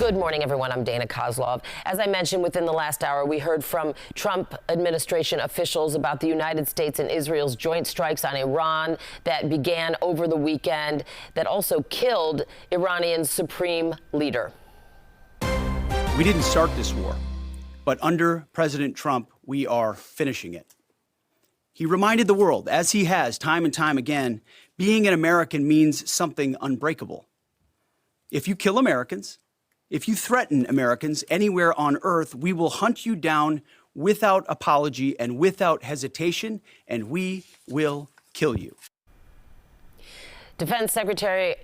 Good morning, everyone. I'm Dana Kozlov. As I mentioned, within the last hour, we heard from Trump administration officials about the United States and Israel's joint strikes on Iran that began over the weekend that also killed Iranian supreme leader. We didn't start this war, but under President Trump, we are finishing it. He reminded the world, as he has time and time again, being an American means something unbreakable. If you kill Americans, if you threaten Americans anywhere on earth, we will hunt you down without apology and without hesitation, and we will kill you. Defense Secretary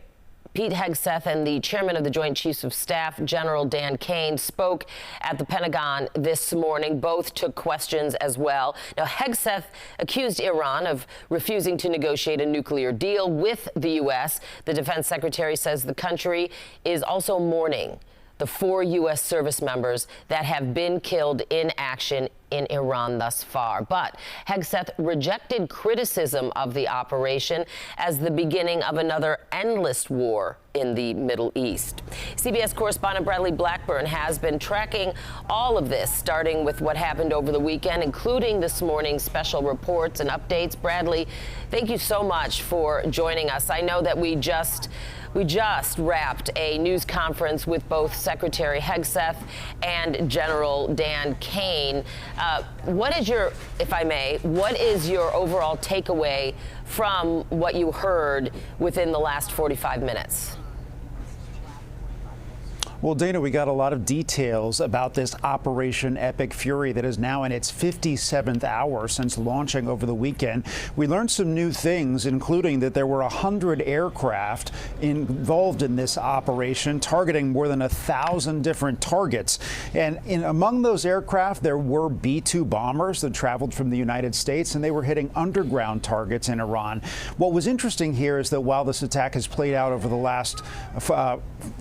Pete Hegseth and the chairman of the Joint Chiefs of Staff, General Dan Kane, spoke at the Pentagon this morning. Both took questions as well. Now, Hegseth accused Iran of refusing to negotiate a nuclear deal with the U.S. The defense secretary says the country is also mourning the 4 U.S. service members that have been killed in action in Iran thus far. But Hegseth rejected criticism of the operation as the beginning of another endless war in the Middle East. CBS correspondent Bradley Blackburn has been tracking all of this, starting with what happened over the weekend, including this morning's special reports and updates. Bradley, thank you so much for joining us. I know that we just wrapped a news conference with both Secretary Hegseth and General Dan Kane. What is your, if I may, what is your overall takeaway from what you heard within the last 45 minutes? Well, Dana, we got a lot of details about this Operation Epic Fury that is now in its 57th hour since launching over the weekend. We learned some new things, including that there were 100 aircraft involved in this operation, targeting more than 1,000 different targets. And among those aircraft, there were B-2 bombers that traveled from the United States, and they were hitting underground targets in Iran. What was interesting here is that while this attack has played out over the last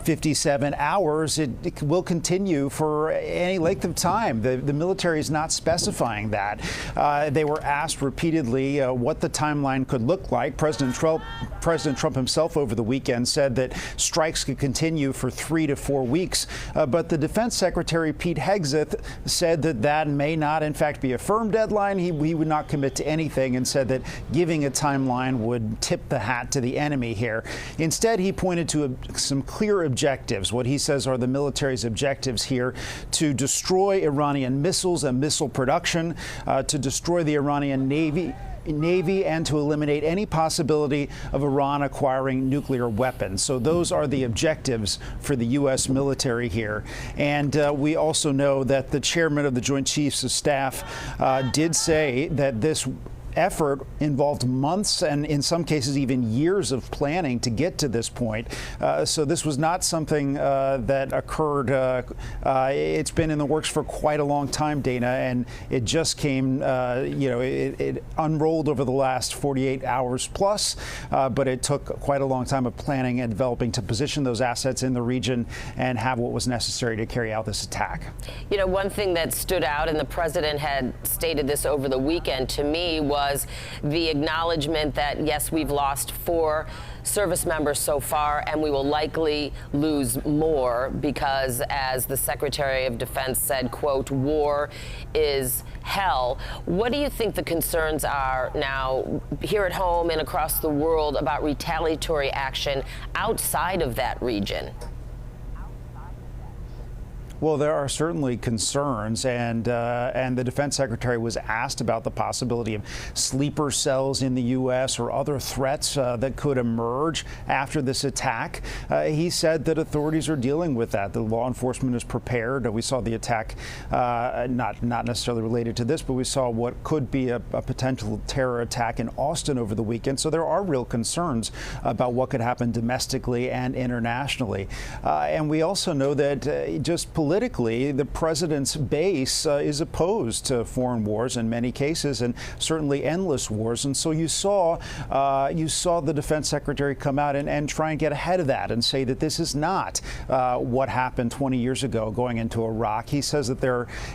57 hours, it will continue for any length of time. The military is not specifying that. They were asked repeatedly what the timeline could look like. President Trump himself over the weekend said that strikes could continue for 3 to 4 weeks. But the Defense Secretary Pete Hegseth said that that may not, in fact, be a firm deadline. He would not commit to anything and said that giving a timeline would tip the hat to the enemy here. Instead, he pointed to some clear objectives. What he says are the military's objectives here: to destroy Iranian missiles and missile production, to destroy the Iranian Navy, and to eliminate any possibility of Iran acquiring nuclear weapons. So those are the objectives for the U.S. military here. And we also know that the chairman of the Joint Chiefs of Staff did say that this effort involved months and in some cases even years of planning to get to this point. So this was not something that occurred. It's been in the works for quite a long time, Dana, and it just came, it unrolled over the last 48 hours plus, but it took quite a long time of planning and developing to position those assets in the region and have what was necessary to carry out this attack. You know, one thing that stood out, and the president had stated this over the weekend to me, was the acknowledgement that, yes, we've lost 4 service members so far, and we will likely lose more because, as the Secretary of Defense said, quote, war is hell. What do you think the concerns are now here at home and across the world about retaliatory action outside of that region? Well, there are certainly concerns, and the defense secretary was asked about the possibility of sleeper cells in the U.S. or other threats that could emerge after this attack. He said that authorities are dealing with that. The law enforcement is prepared. We saw the attack, not necessarily related to this, but we saw what could be a potential terror attack in Austin over the weekend. So there are real concerns about what could happen domestically and internationally. And we also know that just politically, politically, the president's base is opposed to foreign wars in many cases, and certainly endless wars. And so you saw the defense secretary come out and try and get ahead of that and say that this is not what happened 20 years ago going into Iraq. He says that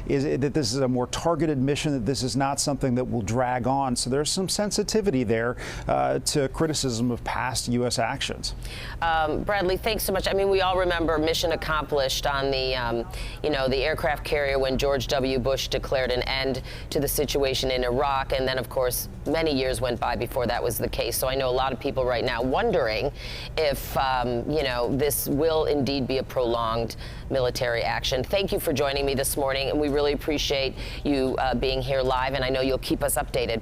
this is a more targeted mission, that this is not something that will drag on. So there's some sensitivity there to criticism of past U.S. actions. Bradley, thanks so much. I mean, we all remember mission accomplished on the, the aircraft carrier when George W. Bush declared an end to the situation in Iraq. And then, of course, many years went by before that was the case. So I know a lot of people right now wondering if, this will indeed be a prolonged military action. Thank you for joining me this morning, and we really appreciate you being here live, and I know you'll keep us updated.